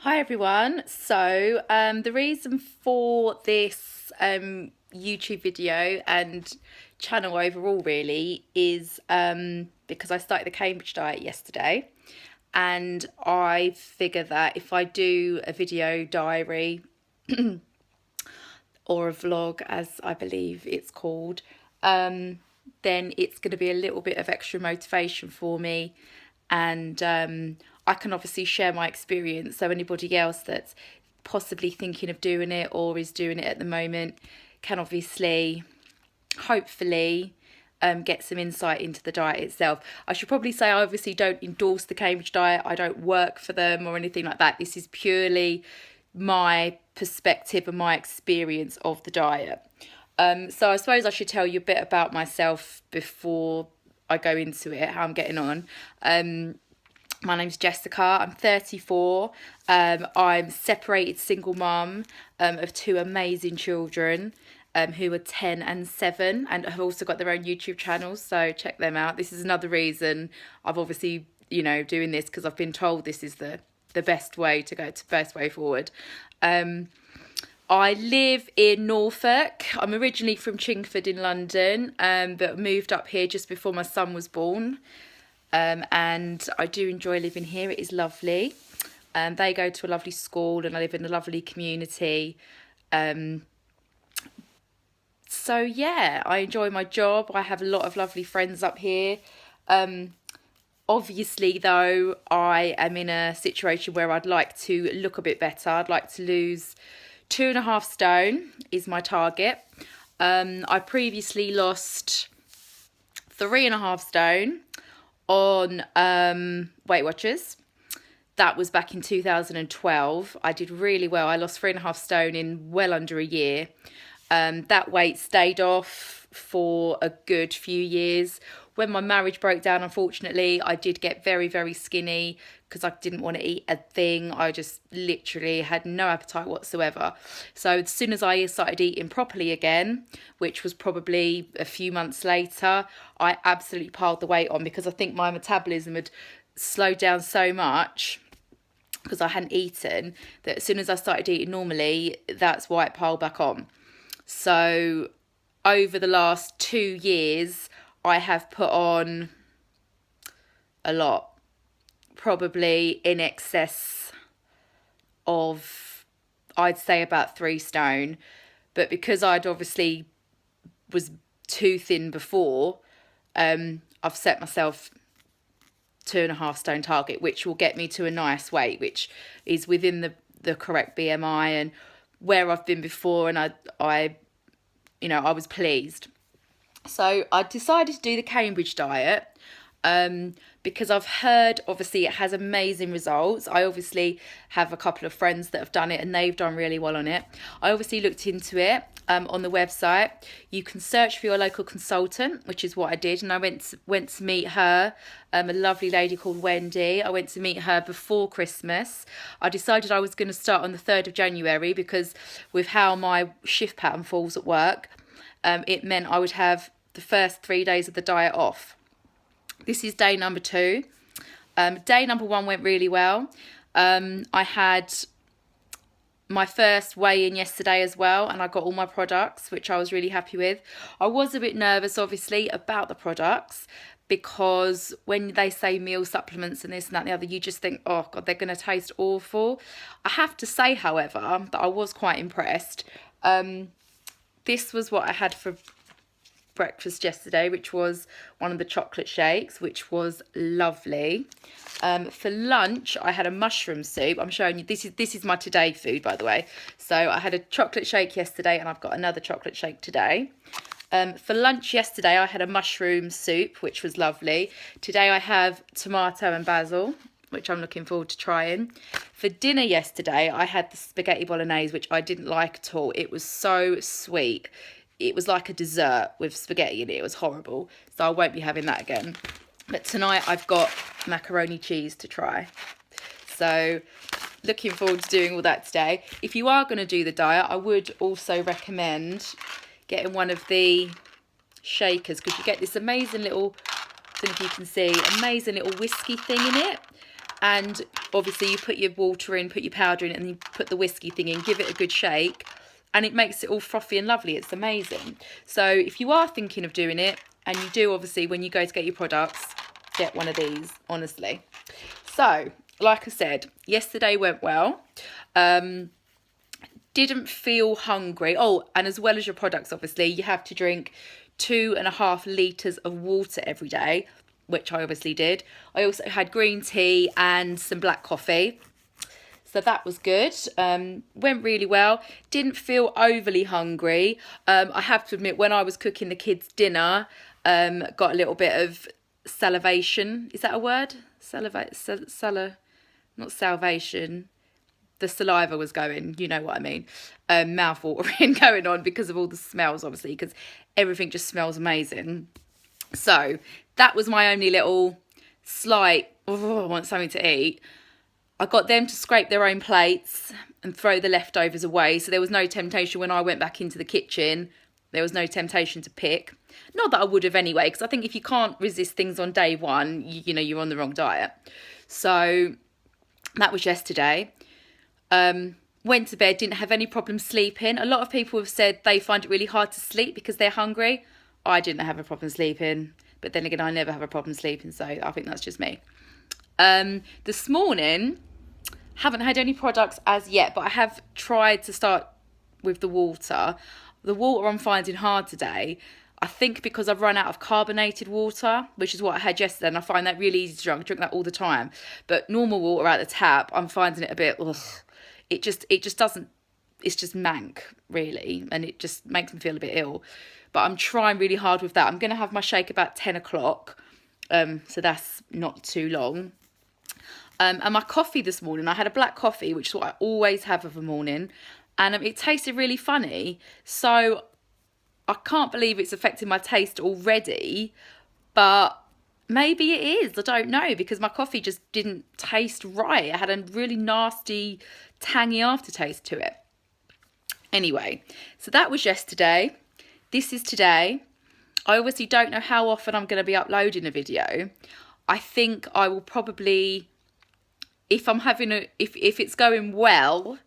Hi everyone. The reason for this YouTube video and channel overall really is because I started the Cambridge diet yesterday, and I figure that if I do a video diary or a vlog, as I believe it's called, then it's going to be a little bit of extra motivation for me, and I can obviously share my experience, so anybody else that's possibly thinking of doing it or is doing it at the moment can obviously, hopefully, get some insight into the diet itself. I should probably say I obviously don't endorse the Cambridge diet. I don't work for them or anything like that. This is purely my perspective and my experience of the diet. So I suppose I should tell you a bit about myself before I go into it, how I'm getting on. My name's Jessica. I'm 34. I'm separated single mum of two amazing children who are 10 and 7 and have also got their own YouTube channels. So check them out. This is another reason I've obviously, doing this, because I've been told this is the best way to go, to best way forward. I live in Norfolk. I'm originally from Chingford in London, but moved up here just before my son was born. And I do enjoy living here. It is lovely. They go to a lovely school and I live in a lovely community. So yeah, I enjoy my job. I have a lot of lovely friends up here. Obviously, though, I am in a situation where I'd like to look a bit better. I'd like to lose 2.5 stone is my target. I previously lost 3.5 stone on Weight Watchers. That was back in 2012. I did really well. I lost 3.5 stone in well under a year. That weight stayed off for a good few years. When my marriage broke down, unfortunately, I did get very, very skinny because I didn't want to eat a thing. I just literally had no appetite whatsoever. So as soon as I started eating properly again, which was probably a few months later, I absolutely piled the weight on because I think my metabolism had slowed down so much because I hadn't eaten, that as soon as I started eating normally, that's why it piled back on. So over the last 2 years, I have put on a lot, probably in excess of, I'd say, about 3 stone. But because I'd obviously was too thin before, I've set myself 2.5 stone target, which will get me to a nice weight, which is within the correct BMI and where I've been before, and I was pleased. So I decided to do the Cambridge diet because I've heard, obviously, it has amazing results. I obviously have a couple of friends that have done it and they've done really well on it. I obviously looked into it on the website. You can search for your local consultant, which is what I did, and I went to meet her, a lovely lady called Wendy. I went to meet her before Christmas. I decided I was going to start on the 3rd of January because with how my shift pattern falls at work, it meant I would have the first 3 days of the diet off. This is day number 2. Day number 1 went really well. I had my first weigh-in yesterday as well, and I got all my products, which I was really happy with. I was a bit nervous, obviously, about the products because when they say meal supplements and this and that and the other, you just think, oh God, they're going to taste awful. I have to say, however, that I was quite impressed. This was what I had for breakfast yesterday, which was one of the chocolate shakes, which was lovely. For lunch, I had a mushroom soup. I'm showing you, this is my today food, by the way. So I had a chocolate shake yesterday and I've got another chocolate shake today. For lunch yesterday, I had a mushroom soup, which was lovely. Today I have tomato and basil, which I'm looking forward to trying. For dinner yesterday, I had the spaghetti bolognese, which I didn't like at all. It was so sweet. It was like a dessert with spaghetti in it. It was horrible. So I won't be having that again. But tonight I've got macaroni cheese to try. So looking forward to doing all that today. If you are going to do the diet, I would also recommend getting one of the shakers, because you get this amazing little, I don't know if you can see, amazing little whiskey thing in it. And obviously you put your water in, put your powder in, and you put the whiskey thing in, give it a good shake, and it makes it all frothy and lovely. It's amazing. So if you are thinking of doing it, and you do, obviously, when you go to get your products, get one of these, honestly. So, like I said, yesterday went well. Didn't feel hungry. Oh, and as well as your products, obviously, you have to drink 2.5 litres of water every day, which I obviously did. I also had green tea and some black coffee. So that was good. Went really well. Didn't feel overly hungry. I have to admit, when I was cooking the kids' dinner, got a little bit of salivation. Is that a word? Not salvation. The saliva was going, you know what I mean. Mouth watering going on because of all the smells, obviously, because everything just smells amazing. So that was my only little slight, I want something to eat. I got them to scrape their own plates and throw the leftovers away. So there was no temptation when I went back into the kitchen. There was no temptation to pick. Not that I would have anyway, because I think if you can't resist things on day one, you know, you're on the wrong diet. So that was yesterday. Went to bed, didn't have any problem sleeping. A lot of people have said they find it really hard to sleep because they're hungry. I didn't have a problem sleeping. But then again, I never have a problem sleeping. So I think that's just me. This morning, haven't had any products as yet, but I have tried to start with the water. The water I'm finding hard today. I think because I've run out of carbonated water, which is what I had yesterday, and I find that really easy to drink. I drink that all the time. But normal water out the tap, I'm finding it a bit, ugh. It just doesn't, it's just mank, really, and it just makes me feel a bit ill. But I'm trying really hard with that. I'm going to have my shake about 10 o'clock, so that's not too long. And my coffee this morning, I had a black coffee, which is what I always have of a morning, and it tasted really funny. So I can't believe it's affecting my taste already, but maybe it is. I don't know, because my coffee just didn't taste right. It had a really nasty, tangy aftertaste to it. Anyway, so that was yesterday. This is today. I obviously don't know how often I'm going to be uploading a video. I think I will probably, if it's going well,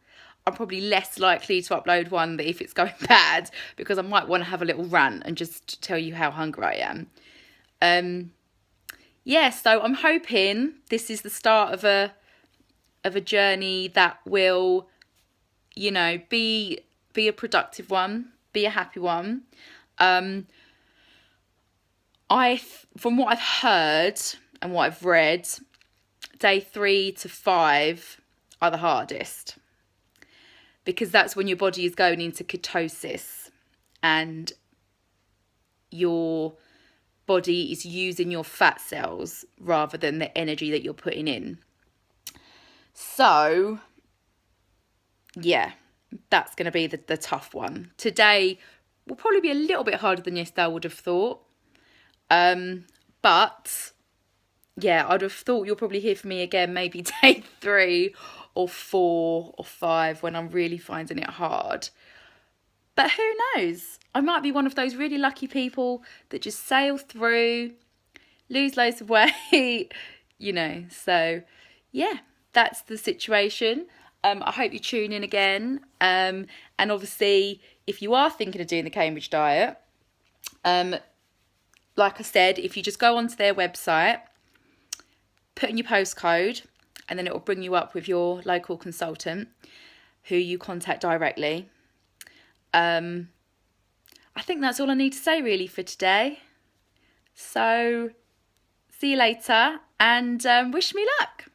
I'm probably less likely to upload one than if it's going bad, because I might want to have a little rant and just tell you how hungry I am. Yeah, so I'm hoping this is the start of a journey that will, you know, be a productive one, be a happy one. From what I've heard and what I've read, day 3 to 5 are the hardest, because that's when your body is going into ketosis and your body is using your fat cells rather than the energy that you're putting in. So, yeah, that's going to be the tough one. Today will probably be a little bit harder than yesterday, I would have thought. But, yeah, I'd have thought you'll probably hear from me again maybe day 3 or 4 or 5 when I'm really finding it hard. But who knows? I might be one of those really lucky people that just sail through, lose loads of weight, you know. So, yeah, that's the situation. I hope you tune in again. And obviously, if you are thinking of doing the Cambridge diet, like I said, if you just go onto their website, put in your postcode, and then it will bring you up with your local consultant who you contact directly. I think that's all I need to say really for today. So, see you later, and wish me luck.